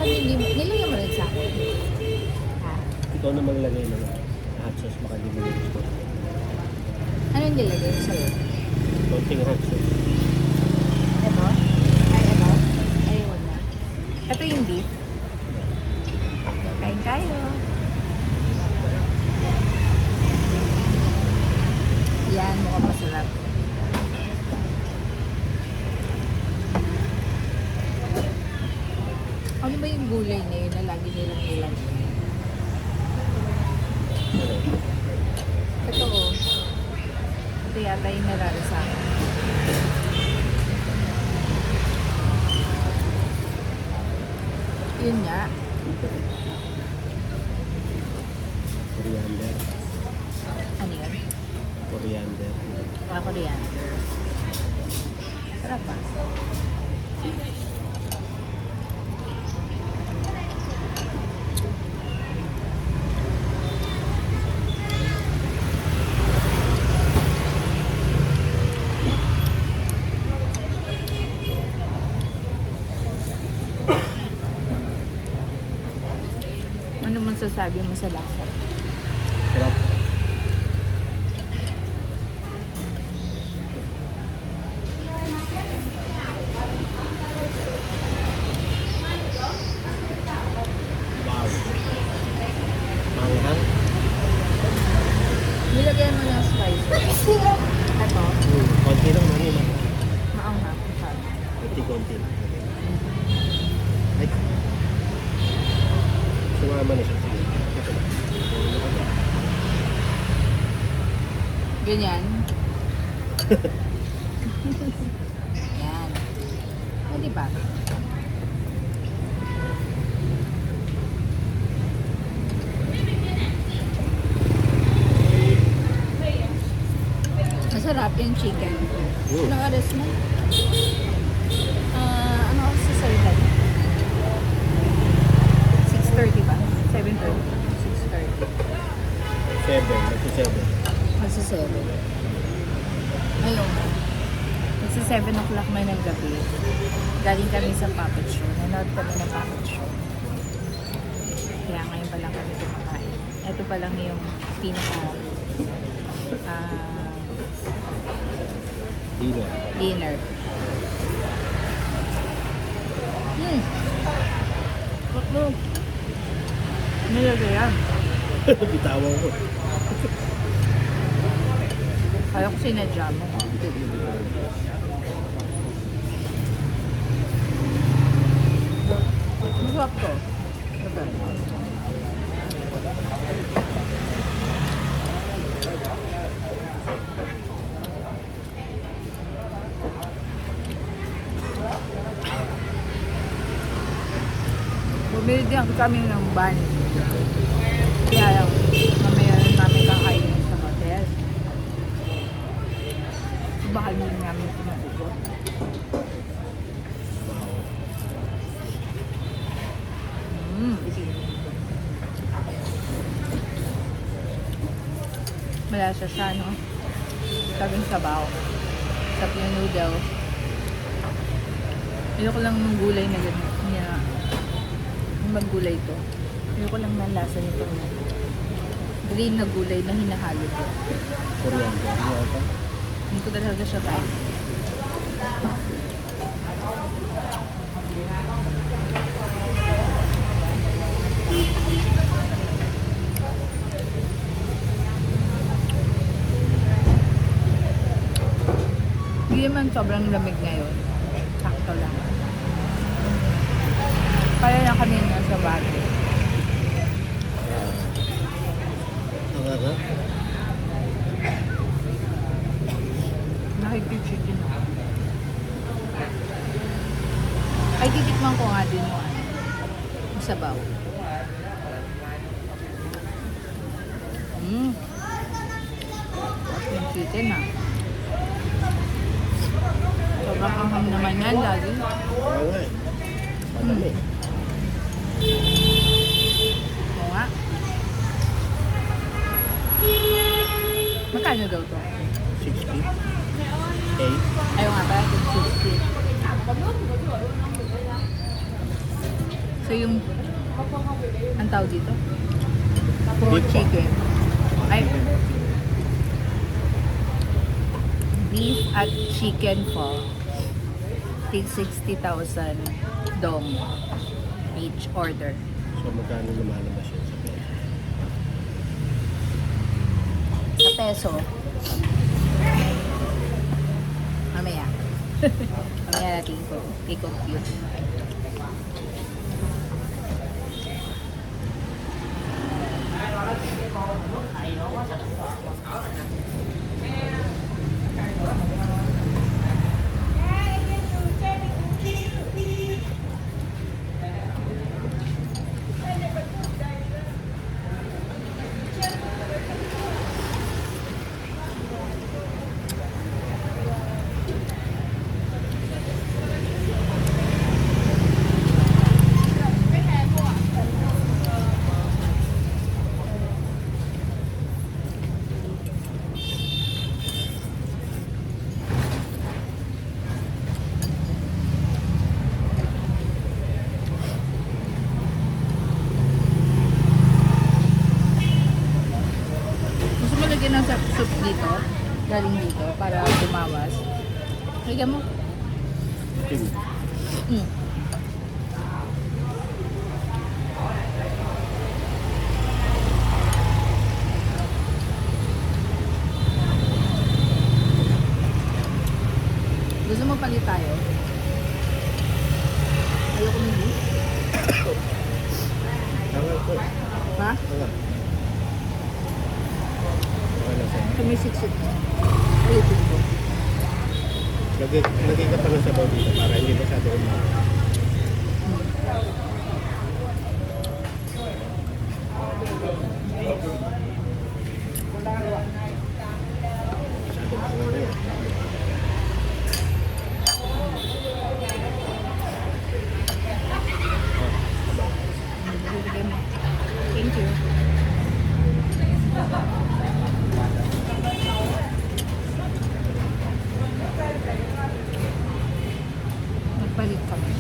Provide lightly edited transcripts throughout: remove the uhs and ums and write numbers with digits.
Bakit hindi mo? Nilagyan mo rin sa akin. Ha? Ikaw na maglagay ng hot sauce, baka di mo gusto. Ano yung nilagay mo sa'yo? Konting hot sauce. Ito? Ay, ito? Ay, wag na. Ito yung beef. Kain tayo. Yan, mukhang masarap. Ano ba yung gulay na yun na lagi nilang nilagay? Ano? Ito oh. Ito yata yung nararasahan. Yun nga. Coriander. Ano yun? Coriander. Coriander. Sarap ba? Ano man sasabi mo sa lasa? Sarap. Wow. Manghang. Nilagyan mo ng spices. Ito, Konti lang mani. maanghang. Masarap. Konti-konti. Ay. Sumama na siya. Sige. Ito na. Ganyan. Yan. O, diba? Masarap yung chicken. Anong oras na? Ano oras sa service? 6:30 ba? 7:30? 6:30. 7. Kasi 7. Ayun. Kasi 7 o'clock na ng gabi. Galing kami sa puppet show. Nanood kami ng puppet show. Kaya ngayon pa lang kami kumakain. Ito pa lang yung pinaka Dinner. dinner. Nilagay yan. Bitawan ko. Kaya ko sinadya mo. Masarap to. Bumili din kami ng ban. Kaya mamaya rin namin kakainin sa hotel. Bakal mo rin namin kumagugot. Malasa siya, no? Tabing sabaw. Tap yung noodles. Ayoko lang ng gulay na ganyan. Yung maggulay to. Ayoko lang ng lasa nito. Green na gulay na hinahalo ko. Coriander. Ano ito? Hindi ko talaga siya kaya. Hindi naman sobrang lamig ngayon. Sakto lang. Kaya na kami nasa bago. Ang Nakikip-chicken ako. Ay, titikman ko nga din mo. Yung sabaw. Yung chicken ah. Sobrang anghang naman yan lagi. Oo nga eh. Madami. Oo nga. Magkano daw to? 60. 8. Ayaw nga ba? 60. So yung, ang tawag dito? Puro Beef. chicken. Ay, beef at chicken po. Tig 60,000 dong each order. So magkano lumalabas yun sa pera? Sa peso. Mamaya. Mamaya natin i-compute. Gusto mo lagyan ng soup dito? Galing dito para bumawas. Lagyan mo. King. Mm. Gusto mo palit tayo? Ayoko ng beef. Tangal ko. Ha? Tangal. Okay lang sa'yo. Kami siksik. Ayutin ko. Lagay ka pa ng sabaw dito para hindi masyado umay. Masyado pa nga yun. Bibigay mo. Thank you. Magpalit kami.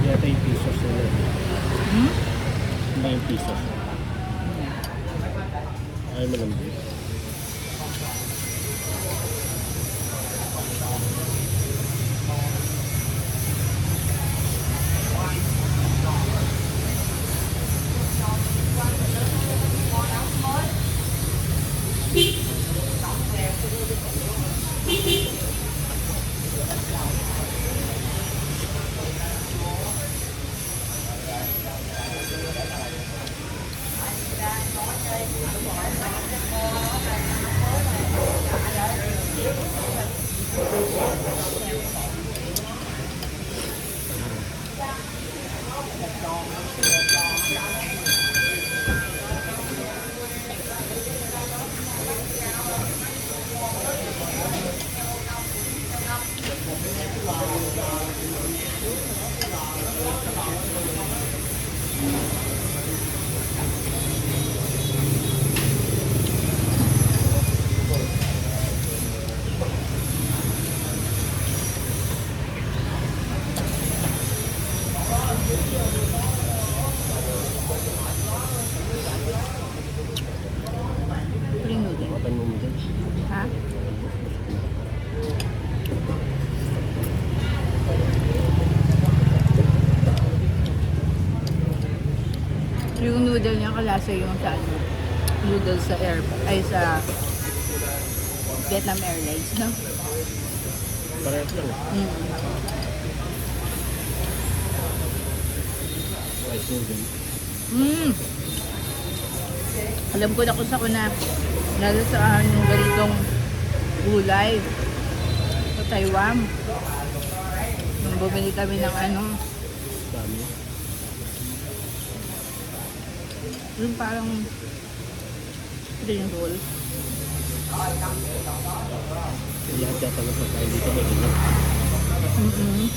Yata yung pesos nila. Hmm? Hindi yung pesos. Ayaw mo ng beef. Spring noodle. Makan mo dyan. Ha? Yung noodle niya kalasa yung sa ano, noodles sa ay sa Vietnam Airlines, no? Parehas lang. Mm. Rice noodle. Mm. Alam ko na kung sa una nalasaan yung ganitong gulay sa Taiwan. Nung bumili kami ng ano, Dami. yung parang spring roll. Lahat yata ng pagkain dito may ilang. Mm-mm.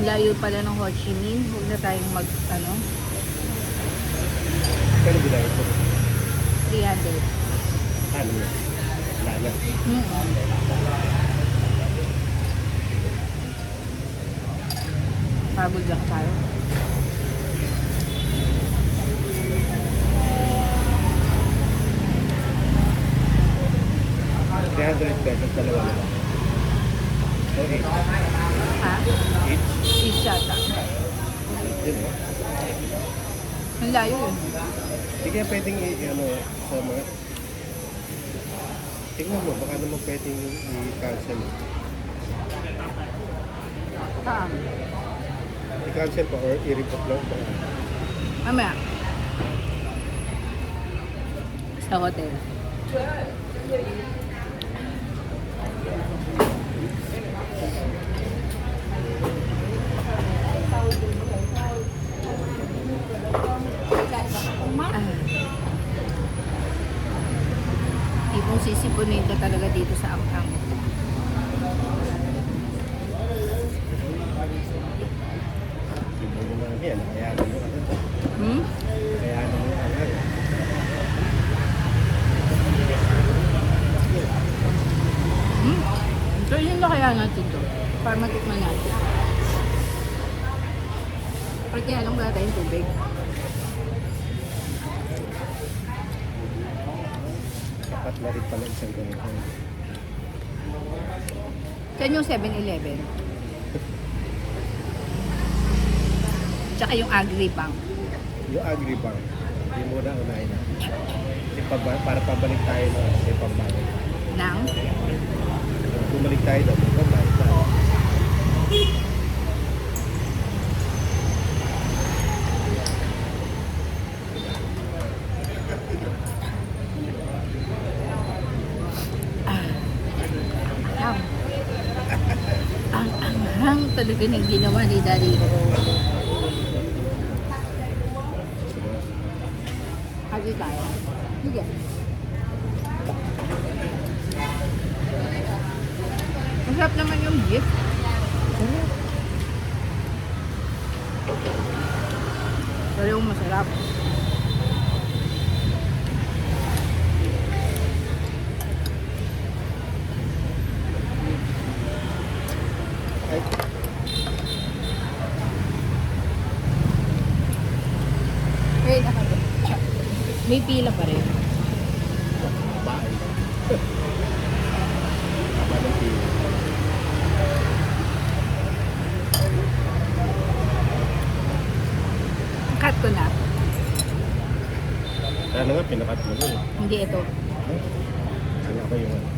layo pala ng Ho Chi Minh. Huwag na tayong mag, ano, Pero bilang ito. 300. Ano yun? Wala na. Pagod lang tayo. $300 dalawa na lang. Okay. Ha? Each. Each yata. Yun o. Ang layo yun. Hindi kaya pwedeng ano, sa mga... Tingnan mo, baka naman pwedeng i-cancel. Saan? I-cancel pa or i-report lang ba? Mamaya. Sa hotel. Tipong sisipunin ka talaga dito sa Ang-Ang. Ibo mo na yan, kayanan mo ano. Hmm? Kayanan mo ano. Hmm? So yun na kaya natin to. Para matikman natin. Pero kaya lang wala tayong tubig. Dapat na rin pala isang ganito. Saan yung 7-Eleven? Tsaka yung Agribank. Yung Agribank, hindi mo na unahin na. Kasi para pabalik tayo na kasi pabalik. Nang? Bumalik tayo doon, pabalik tayo. Ang anghang talaga ng ginawa ni Daddy. Hagi tayo. Sige. Masarap naman yung beef. Pero yung masarap. Ay, Wait, may pila pa rin. bahay. Tama ng pila. Cut ko na. Sana nga, pinakat mo na eh. Hindi ito. Ano ba yung ano?